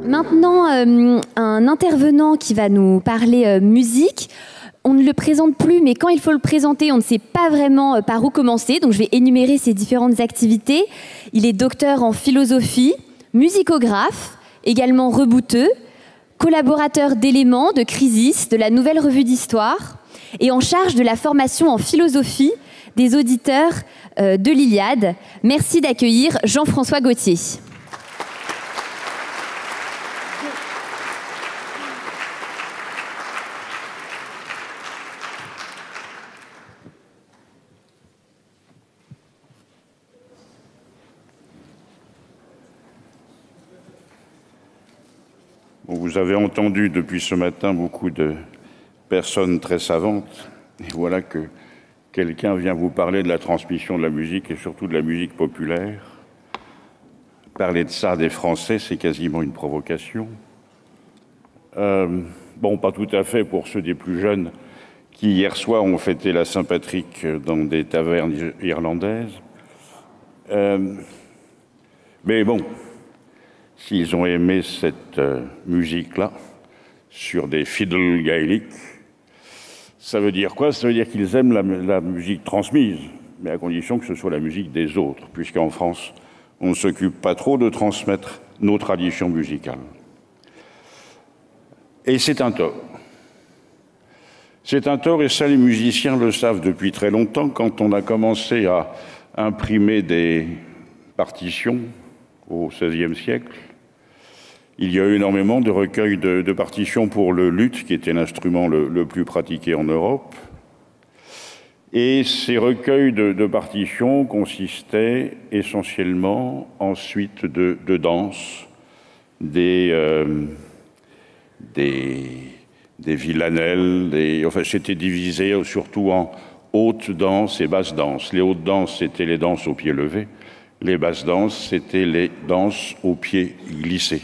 Maintenant, un intervenant qui va nous parler musique. On ne le présente plus, mais quand il faut le présenter, on ne sait pas vraiment par où commencer. Donc je vais énumérer ses différentes activités. Il est docteur en philosophie, musicographe, également rebouteux, collaborateur d'Éléments, de Crisis, de la Nouvelle Revue d'Histoire, et en charge de la formation en philosophie des auditeurs de l'Iliade. Merci d'accueillir Jean-François Gauthier. Vous avez entendu depuis ce matin beaucoup de personnes très savantes. Et voilà que quelqu'un vient vous parler de la transmission de la musique et surtout de la musique populaire. Parler de ça des Français, c'est quasiment une provocation. Bon, pas tout à fait pour ceux des plus jeunes qui, hier soir, ont fêté la Saint-Patrick dans des tavernes irlandaises. Mais bon, s'ils ont aimé cette musique-là, sur des fiddles gaéliques, ça veut dire quoi? Ça veut dire qu'ils aiment la musique transmise, mais à condition que ce soit la musique des autres, puisqu'en France, on ne s'occupe pas trop de transmettre nos traditions musicales. Et c'est un tort. C'est un tort, et ça, les musiciens le savent depuis très longtemps. Quand on a commencé à imprimer des partitions au XVIe siècle, il y a eu énormément de recueils de partitions pour le luth, qui était l'instrument le plus pratiqué en Europe. Et ces recueils de partitions consistaient essentiellement en suites de danses, des villanelles, enfin c'était divisé surtout en hautes danses et basses danses. Les hautes danses, c'était les danses au pied levé. Les basses danses, c'était les danses au pied glissé.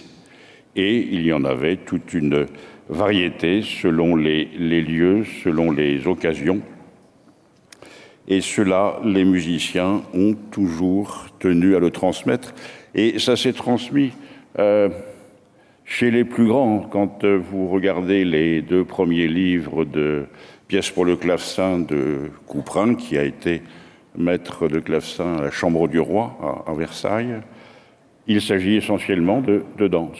Et il y en avait toute une variété selon les lieux, selon les occasions. Et cela, les musiciens ont toujours tenu à le transmettre. Et ça s'est transmis chez les plus grands. Quand vous regardez les 2 premiers livres de pièces pour le clavecin de Couperin, qui a été maître de clavecin à la Chambre du Roi, à Versailles, il s'agit essentiellement de danse.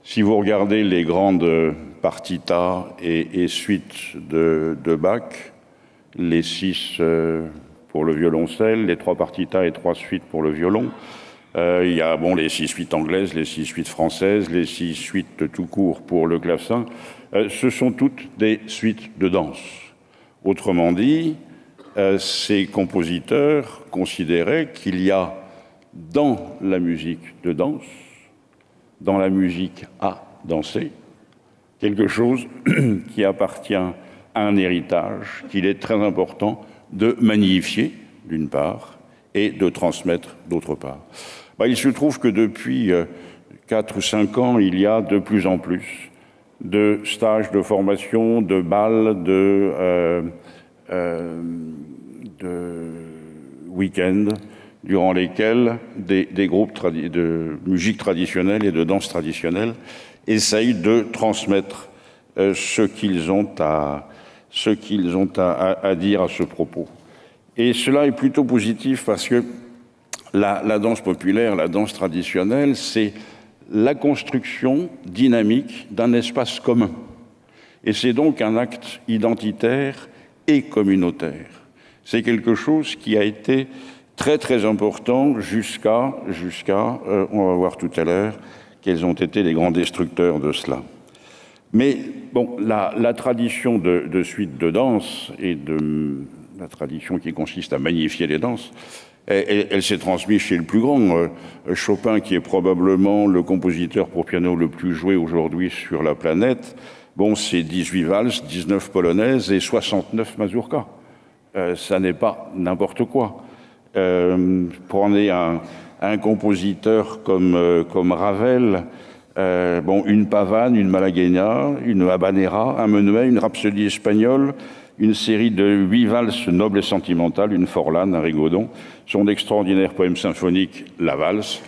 Si vous regardez les grandes partitas et suites de Bach, les 6 pour le violoncelle, les 3 partitas et 3 suites pour le violon, il y a les 6 suites anglaises, les 6 suites françaises, les 6 suites tout court pour le clavecin. Ce sont toutes des suites de danse. Autrement dit, ces compositeurs considéraient qu'il y a dans la musique de danse, dans la musique à danser, quelque chose qui appartient à un héritage qu'il est très important de magnifier, d'une part, et de transmettre, d'autre part. Il se trouve que depuis 4 ou 5 ans, il y a de plus en plus de stages de formation, de bals, de week-ends, durant lesquels des groupes de musique traditionnelle et de danse traditionnelle essayent de transmettre ce qu'ils ont à dire à ce propos. Et cela est plutôt positif parce que la danse populaire, la danse traditionnelle, c'est la construction dynamique d'un espace commun. Et c'est donc un acte identitaire et communautaire. C'est quelque chose qui a été très très important jusqu'à on va voir tout à l'heure quels ont été les grands destructeurs de cela. Mais bon, la tradition de suite de danse et de la tradition qui consiste à magnifier les danses, elle s'est transmise chez le plus grand. Chopin, qui est probablement le compositeur pour piano le plus joué aujourd'hui sur la planète, c'est 18 valses, 19 polonaises et 69 mazurkas. Ça n'est pas n'importe quoi. Prenez un compositeur comme Ravel, une pavane, une malagueña, une habanera, un menuet, une rhapsodie espagnole, une série de 8 valses nobles et sentimentales, une forlane, un rigodon, son extraordinaire poème symphonique, La Valse,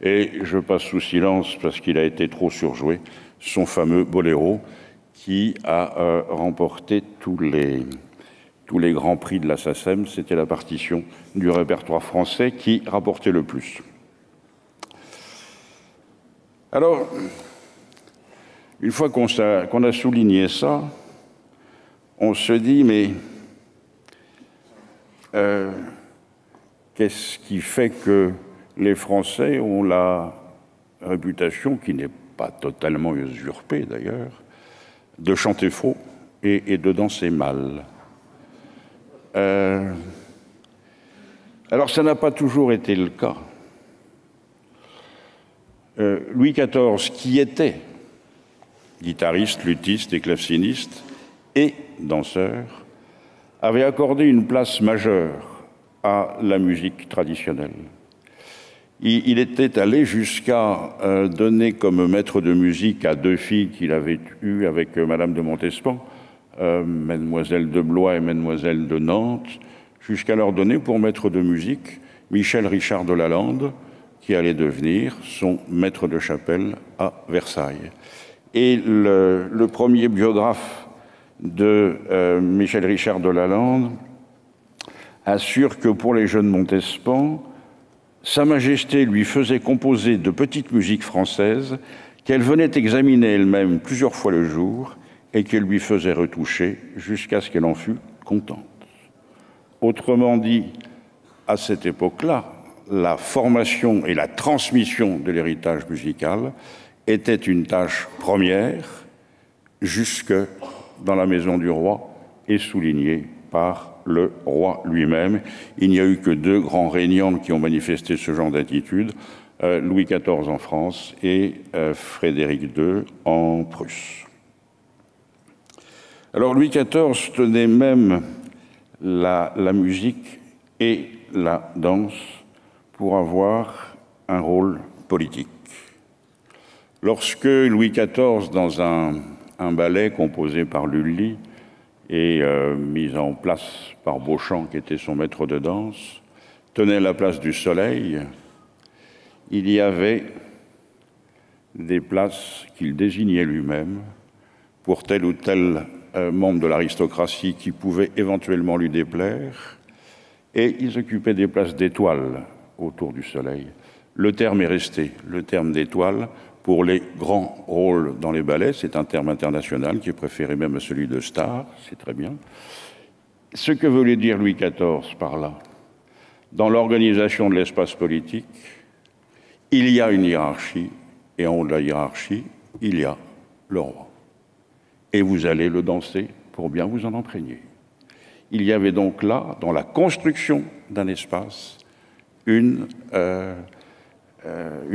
Et je passe sous silence, parce qu'il a été trop surjoué, son fameux boléro qui a remporté tous les grands prix de la SACEM. C'était la partition du répertoire français qui rapportait le plus. Alors, une fois qu'on a souligné ça, on se dit, mais qu'est-ce qui fait que les Français ont la réputation, qui n'est pas totalement usurpée d'ailleurs, de chanter faux et de danser mal? Alors ça n'a pas toujours été le cas. Louis XIV, qui était guitariste, luthiste et claveciniste et danseur, avait accordé une place majeure à la musique traditionnelle. Il était allé jusqu'à donner comme maître de musique à deux filles qu'il avait eues avec Madame de Montespan, Mademoiselle de Blois et Mademoiselle de Nantes, jusqu'à leur donner pour maître de musique Michel Richard de Lalande, qui allait devenir son maître de chapelle à Versailles. Et le premier biographe de Michel Richard de Lalande assure que pour les jeunes Montespan, Sa Majesté lui faisait composer de petites musiques françaises qu'elle venait examiner elle-même plusieurs fois le jour et qu'elle lui faisait retoucher jusqu'à ce qu'elle en fût contente. Autrement dit, à cette époque-là, la formation et la transmission de l'héritage musical était une tâche première jusque dans la maison du roi et soulignée par le roi lui-même. Il n'y a eu que deux grands régnants qui ont manifesté ce genre d'attitude, Louis XIV en France et Frédéric II en Prusse. Alors Louis XIV tenait même la musique et la danse pour avoir un rôle politique. Lorsque Louis XIV, dans un ballet composé par Lully et mis en place par Beauchamp, qui était son maître de danse, tenait la place du Soleil, il y avait des places qu'il désignait lui-même pour tel ou tel membre de l'aristocratie qui pouvait éventuellement lui déplaire, et ils occupaient des places d'étoiles autour du Soleil. Le terme est resté, le terme d'étoile, pour les grands rôles dans les ballets. C'est un terme international qui est préféré même à celui de star, c'est très bien. Ce que voulait dire Louis XIV par là, dans l'organisation de l'espace politique, il y a une hiérarchie, et en haut de la hiérarchie, il y a le roi. Et vous allez le danser pour bien vous en imprégner. Il y avait donc là, dans la construction d'un espace, une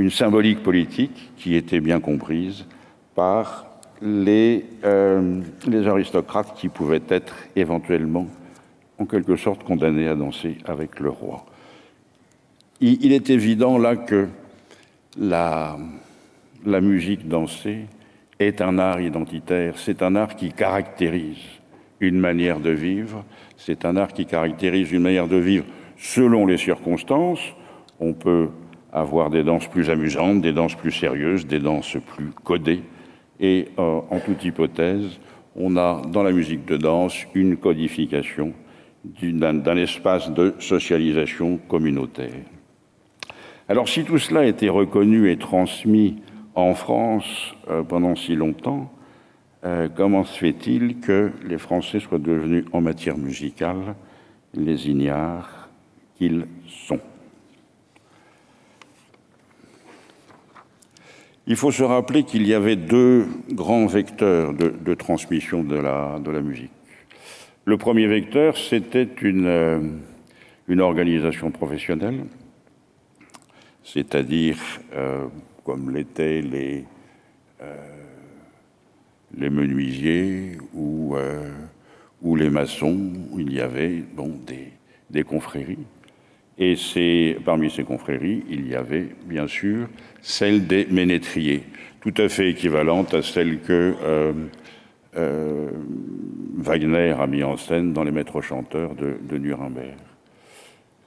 symbolique politique qui était bien comprise par les aristocrates qui pouvaient être éventuellement, en quelque sorte, condamnés à danser avec le roi. Il est évident là que la musique dansée est un art identitaire, c'est un art qui caractérise une manière de vivre, c'est un art qui caractérise une manière de vivre selon les circonstances. On peut avoir des danses plus amusantes, des danses plus sérieuses, des danses plus codées. Et en toute hypothèse, on a dans la musique de danse une codification d'un espace de socialisation communautaire. Alors si tout cela a été reconnu et transmis en France pendant si longtemps, comment se fait-il que les Français soient devenus en matière musicale les ignares qu'ils sont? Il faut se rappeler qu'il y avait deux grands vecteurs de transmission de la musique. Le premier vecteur, c'était une organisation professionnelle, c'est-à-dire comme l'étaient les menuisiers ou les maçons, où il y avait des confréries. Et parmi ces confréries, il y avait bien sûr celle des ménétriers, tout à fait équivalente à celle que Wagner a mis en scène dans Les Maîtres chanteurs de Nuremberg.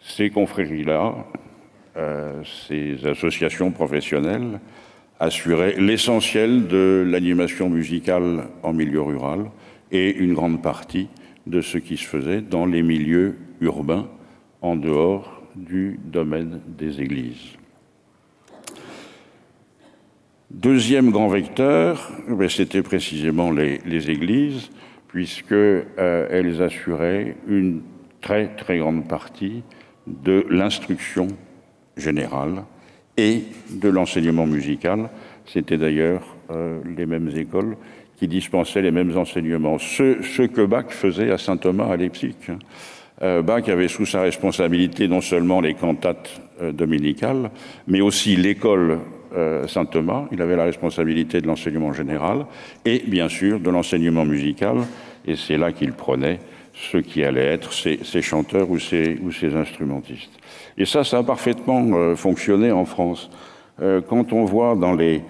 Ces confréries-là ces associations professionnelles assuraient l'essentiel de l'animation musicale en milieu rural et une grande partie de ce qui se faisait dans les milieux urbains en dehors du domaine des églises. Deuxième grand vecteur, c'était précisément les églises, puisqu'elles assuraient une très très grande partie de l'instruction générale et de l'enseignement musical. C'était d'ailleurs les mêmes écoles qui dispensaient les mêmes enseignements. Ce que Bach faisait à Saint-Thomas à Leipzig. Bach avait sous sa responsabilité non seulement les cantates dominicales, mais aussi l'école Saint-Thomas. Il avait la responsabilité de l'enseignement général et bien sûr de l'enseignement musical, et c'est là qu'il prenait ceux qui allaient être ses chanteurs ou ses instrumentistes. Et ça a parfaitement fonctionné en France. Quand on voit dans les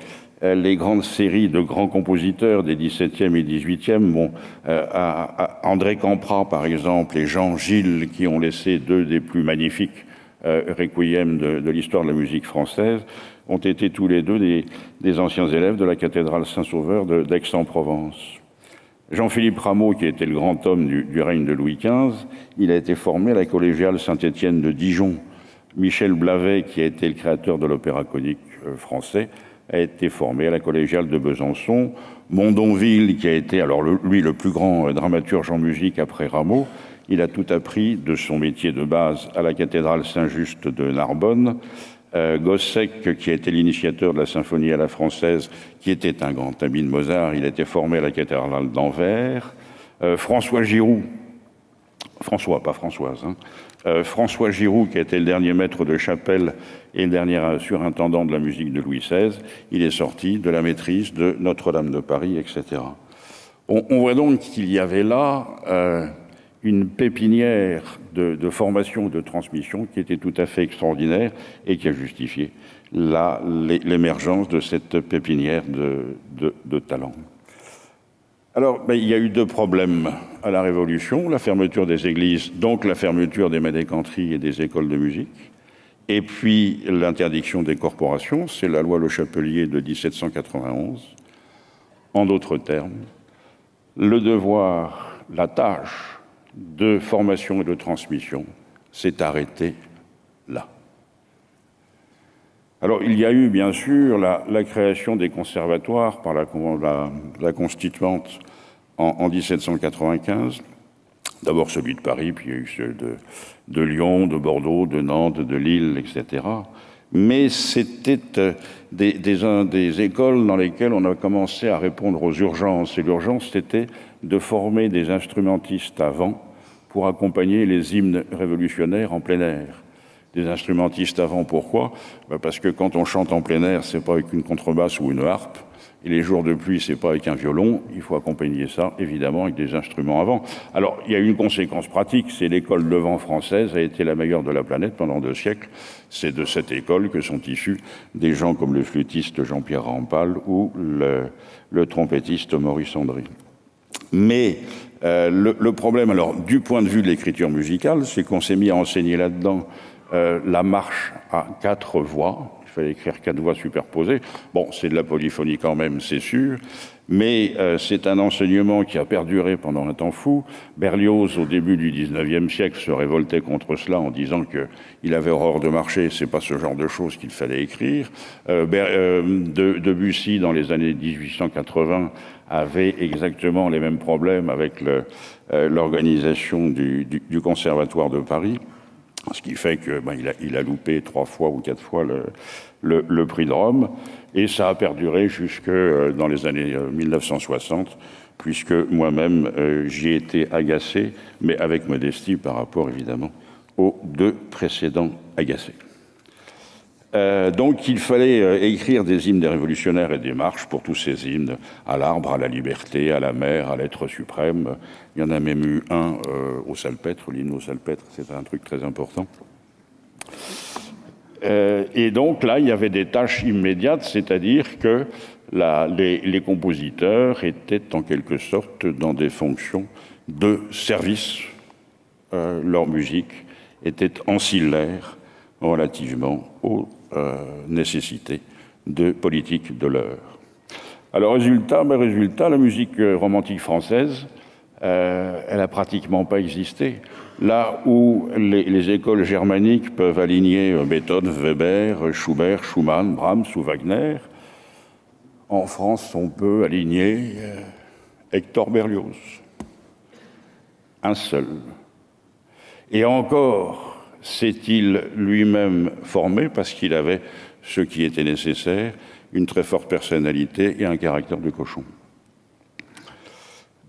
grandes séries de grands compositeurs des 17e et 18e, André Campra par exemple et Jean Gilles, qui ont laissé deux des plus magnifiques requiem de l'histoire de la musique française, ont été tous les deux des anciens élèves de la cathédrale Saint-Sauveur d'Aix-en-Provence. Jean-Philippe Rameau, qui était le grand homme du règne de Louis XV, il a été formé à la collégiale Saint-Étienne de Dijon. Michel Blavet, qui a été le créateur de l'opéra comique français, a été formé à la collégiale de Besançon. Mondonville, qui a été, alors lui, le plus grand dramaturge en musique après Rameau, il a tout appris de son métier de base à la cathédrale Saint-Just de Narbonne. Gossec, qui a été l'initiateur de la symphonie à la française, qui était un grand ami de Mozart, il a été formé à la cathédrale d'Anvers. François Giroud, François Giroud, qui a été le dernier maître de chapelle et le dernier surintendant de la musique de Louis XVI, il est sorti de la maîtrise de Notre-Dame de Paris, etc. On voit donc qu'il y avait là une pépinière de formation et de transmission qui était tout à fait extraordinaire et qui a justifié l'émergence de cette pépinière de talent. Alors, il y a eu deux problèmes à la Révolution, la fermeture des églises, donc la fermeture des médécanteries et des écoles de musique, et puis l'interdiction des corporations, c'est la loi Le Chapelier de 1791. En d'autres termes, le devoir, la tâche de formation et de transmission s'est arrêté là. Alors, il y a eu, bien sûr, la création des conservatoires par la Constituante en 1795. D'abord celui de Paris, puis il y a eu ceux de Lyon, de Bordeaux, de Nantes, de Lille, etc. Mais c'était des écoles dans lesquelles on a commencé à répondre aux urgences. Et l'urgence, c'était de former des instrumentistes avant pour accompagner les hymnes révolutionnaires en plein air. Des instrumentistes avant, pourquoi? Parce que quand on chante en plein air, c'est pas avec une contrebasse ou une harpe, et les jours de pluie, c'est pas avec un violon, il faut accompagner ça, évidemment, avec des instruments avant. Alors, il y a une conséquence pratique, c'est l'école de vent française a été la meilleure de la planète pendant 2 siècles. C'est de cette école que sont issus des gens comme le flûtiste Jean-Pierre Rampal ou le trompettiste Maurice Andry. Mais le problème, alors, du point de vue de l'écriture musicale, c'est qu'on s'est mis à enseigner là-dedans la marche à 4 voix. Il fallait écrire 4 voix superposées. Bon, c'est de la polyphonie quand même, c'est sûr, mais c'est un enseignement qui a perduré pendant un temps fou. Berlioz, au début du 19e siècle, se révoltait contre cela en disant qu'il avait horreur de marcher, c'est pas ce genre de choses qu'il fallait écrire. Debussy, dans les années 1880, avait exactement les mêmes problèmes avec l'organisation du Conservatoire de Paris. Ce qui fait qu'il a loupé 3 fois ou 4 fois le prix de Rome. Et ça a perduré jusque dans les années 1960, puisque moi-même, j'y ai été agacé, mais avec modestie par rapport, évidemment, aux 2 précédents agacés. Donc il fallait écrire des hymnes des révolutionnaires et des marches pour tous ces hymnes, à l'arbre, à la liberté, à la mer, à l'être suprême. Il y en a même eu un au salpêtre, l'hymne au salpêtre, c'est un truc très important. Et donc là, il y avait des tâches immédiates, c'est-à-dire que les compositeurs étaient en quelque sorte dans des fonctions de service. Leur musique était ancillaire relativement aux nécessités de politique de l'heure. Alors résultat, la musique romantique française, elle n'a pratiquement pas existé. Là où les écoles germaniques peuvent aligner Beethoven, Weber, Schubert, Schumann, Brahms ou Wagner, en France, on peut aligner Hector Berlioz. Un seul. Et encore, s'est-il lui-même formé parce qu'il avait ce qui était nécessaire, une très forte personnalité et un caractère de cochon.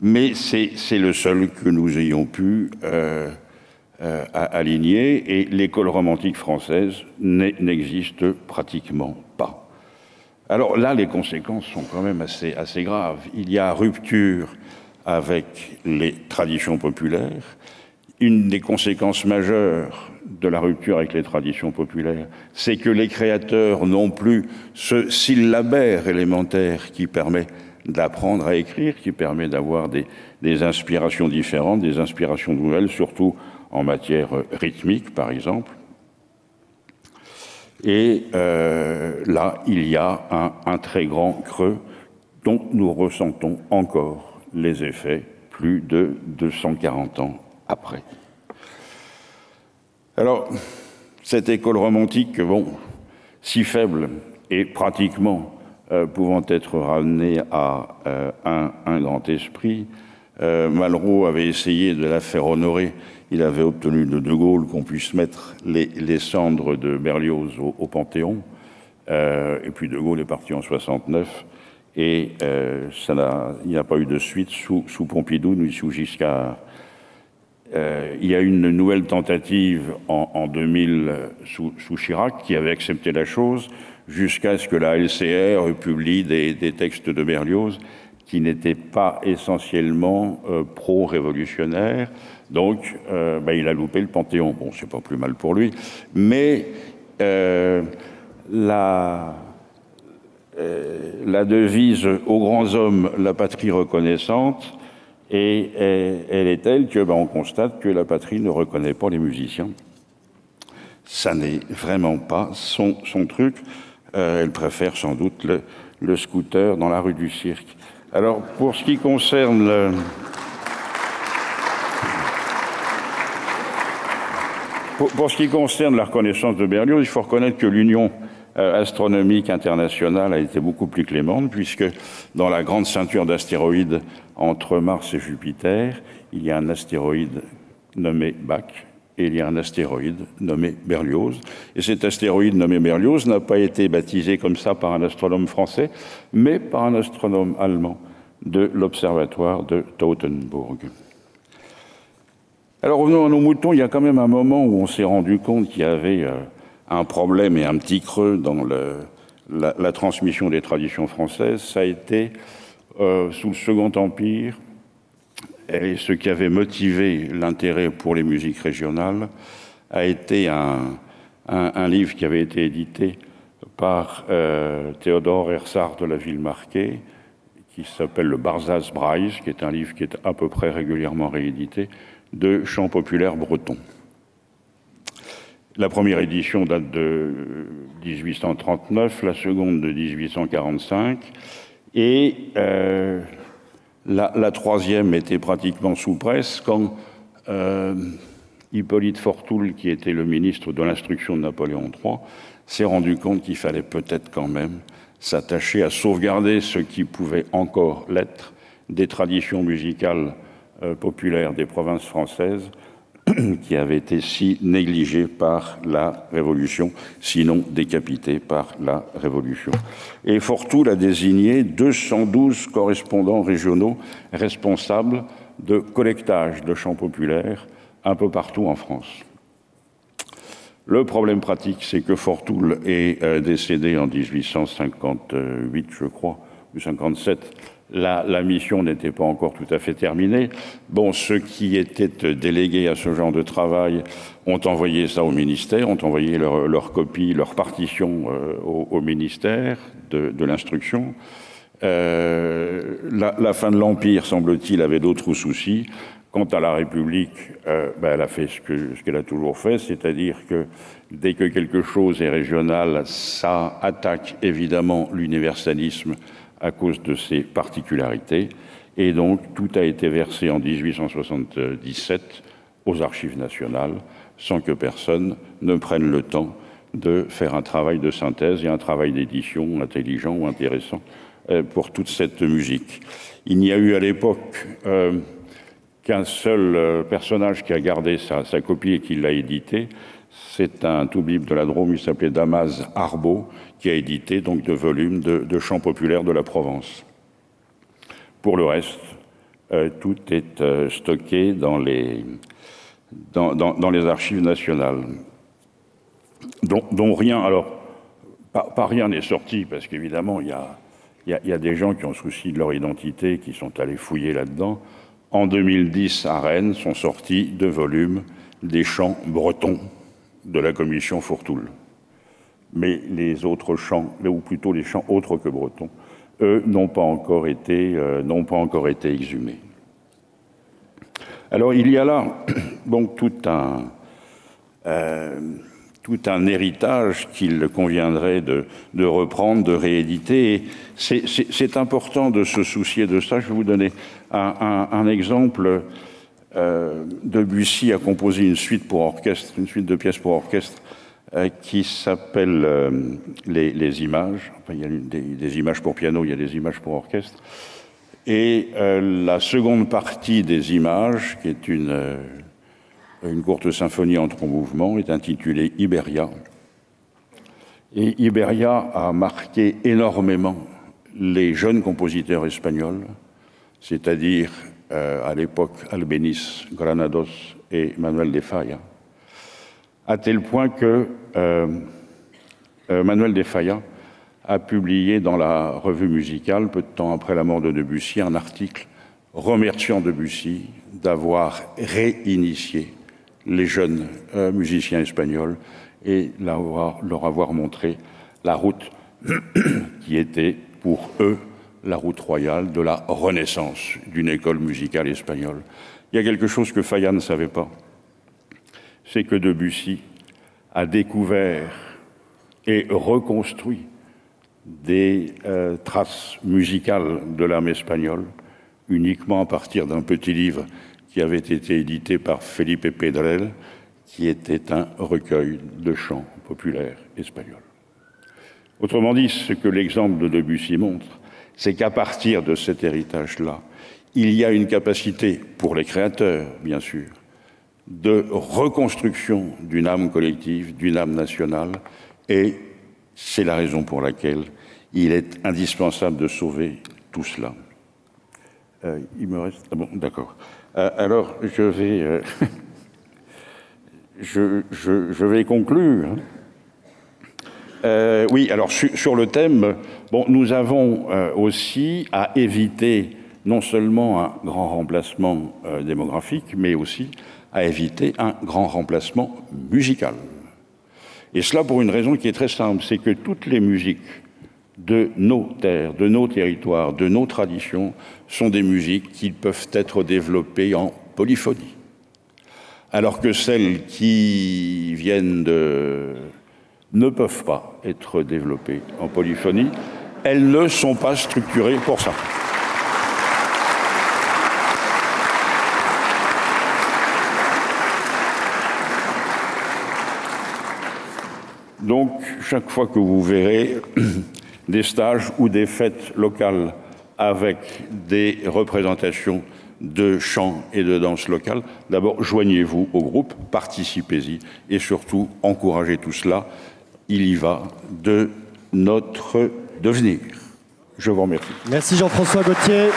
Mais c'est le seul que nous ayons pu aligner, et l'école romantique française n'existe pratiquement pas. Alors là, les conséquences sont quand même assez graves. Il y a rupture avec les traditions populaires. Une des conséquences majeures de la rupture avec les traditions populaires, c'est que les créateurs n'ont plus ce syllabaire élémentaire qui permet d'apprendre à écrire, qui permet d'avoir des inspirations différentes, des inspirations nouvelles, surtout en matière rythmique, par exemple. Et là, il y a un très grand creux dont nous ressentons encore les effets plus de 240 ans après. Alors, cette école romantique, bon, si faible et pratiquement pouvant être ramenée à un grand esprit, Malraux avait essayé de la faire honorer. Il avait obtenu de De Gaulle qu'on puisse mettre les cendres de Berlioz au Panthéon. Et puis De Gaulle est parti en 69. Et il n'y a pas eu de suite sous Pompidou ni sous Giscard. Il y a eu une nouvelle tentative en 2000 sous Chirac qui avait accepté la chose jusqu'à ce que la LCR publie des textes de Berlioz qui n'étaient pas essentiellement pro-révolutionnaires. Donc, il a loupé le Panthéon. Bon, c'est pas plus mal pour lui. Mais la devise « aux grands hommes, la patrie reconnaissante », et elle est telle que on constate que la patrie ne reconnaît pas les musiciens. Ça n'est vraiment pas son truc. Elle préfère sans doute le scooter dans la rue du Cirque. Alors, pour ce qui concerne la reconnaissance de Berlioz, il faut reconnaître que l'Union astronomique internationale a été beaucoup plus clémente, puisque dans la grande ceinture d'astéroïdes entre Mars et Jupiter, il y a un astéroïde nommé Bach et il y a un astéroïde nommé Berlioz. Et cet astéroïde nommé Berlioz n'a pas été baptisé comme ça par un astronome français, mais par un astronome allemand de l'observatoire de Teutoburg. Alors revenons à nos moutons, il y a quand même un moment où on s'est rendu compte qu'il y avait un problème et un petit creux dans la transmission des traditions françaises. Ça a été sous le Second Empire, et ce qui avait motivé l'intérêt pour les musiques régionales a été un livre qui avait été édité par Théodore Hersart de la Ville-Marquée, qui s'appelle le Barzaz Braïs, qui est un livre qui est à peu près régulièrement réédité, de chants populaires bretons. La première édition date de 1839, la seconde de 1845, et la troisième était pratiquement sous presse quand Hippolyte Fortoul, qui était le ministre de l'Instruction de Napoléon III, s'est rendu compte qu'il fallait peut-être quand même s'attacher à sauvegarder ce qui pouvait encore l'être des traditions musicales populaires des provinces françaises qui avaient été si négligées par la Révolution, sinon décapitées par la Révolution. Et Fortoul a désigné 212 correspondants régionaux responsables de collectage de chants populaires un peu partout en France. Le problème pratique, c'est que Fortoul est décédé en 1858, je crois, ou 57. La mission n'était pas encore tout à fait terminée. Bon, ceux qui étaient délégués à ce genre de travail ont envoyé ça au ministère, ont envoyé leur copie, leur partition au ministère de l'Instruction. La fin de l'Empire, semble-t-il, avait d'autres soucis. Quant à la République, elle a fait ce qu'elle a toujours fait, c'est-à-dire que dès que quelque chose est régional, ça attaque évidemment l'universalisme à cause de ses particularités. Et donc, tout a été versé en 1877 aux Archives nationales, sans que personne ne prenne le temps de faire un travail de synthèse et un travail d'édition intelligent ou intéressant pour toute cette musique. Il n'y a eu à l'époque qu'un seul personnage qui a gardé sa copie et qui l'a édité. C'est un toubib de la Drôme, il s'appelait Damas Arbeau, qui a édité donc 2 volumes de chants populaires de la Provence. Pour le reste, tout est stocké dans les archives nationales, dont rien, alors, pas rien n'est sorti, parce qu'évidemment, il y a des gens qui ont souci de leur identité, qui sont allés fouiller là-dedans. En 2010, à Rennes, sont sortis 2 volumes des chants bretons de la commission Fourtoul. Mais les autres chants, ou plutôt les chants autres que bretons, eux, n'ont pas encore été exhumés. Alors, il y a là donc tout un héritage qu'il conviendrait de reprendre, de rééditer. C'est important de se soucier de ça. Je vais vous donner un exemple. Debussy a composé une suite pour orchestre, une suite de pièces pour orchestre qui s'appelle les images. Enfin, il y a des images pour piano, il y a des images pour orchestre. Et la seconde partie des images, qui est une courte symphonie en 3 mouvements, est intitulée Iberia. Et Iberia a marqué énormément les jeunes compositeurs espagnols, c'est-à-dire à l'époque Albéniz, Granados et Manuel de Falla, à tel point que Manuel de Falla a publié dans la revue musicale, peu de temps après la mort de Debussy, un article remerciant Debussy d'avoir réinitié les jeunes musiciens espagnols et leur avoir montré la route qui était pour eux la route royale de la renaissance d'une école musicale espagnole. Il y a quelque chose que Falla ne savait pas, c'est que Debussy a découvert et reconstruit des traces musicales de l'âme espagnole uniquement à partir d'un petit livre qui avait été édité par Felipe Pedrell, qui était un recueil de chants populaires espagnols. Autrement dit, ce que l'exemple de Debussy montre, c'est qu'à partir de cet héritage-là, il y a une capacité, pour les créateurs, bien sûr, de reconstruction d'une âme collective, d'une âme nationale, et c'est la raison pour laquelle il est indispensable de sauver tout cela. Il me reste... Ah bon, d'accord. Alors, je vais conclure. Oui, alors sur le thème, bon, nous avons aussi à éviter non seulement un grand remplacement démographique, mais aussi à éviter un grand remplacement musical. Et cela pour une raison qui est très simple, c'est que toutes les musiques de nos terres, de nos territoires, de nos traditions, sont des musiques qui peuvent être développées en polyphonie. Alors que celles qui viennent ne peuvent pas être développées en polyphonie, elles ne sont pas structurées pour ça. Donc, chaque fois que vous verrez des stages ou des fêtes locales avec des représentations de chants et de danse locales, d'abord, joignez-vous au groupe, participez-y et surtout, encouragez tout cela. Il y va de notre devenir. Je vous remercie. Merci Jean-François Gaultier.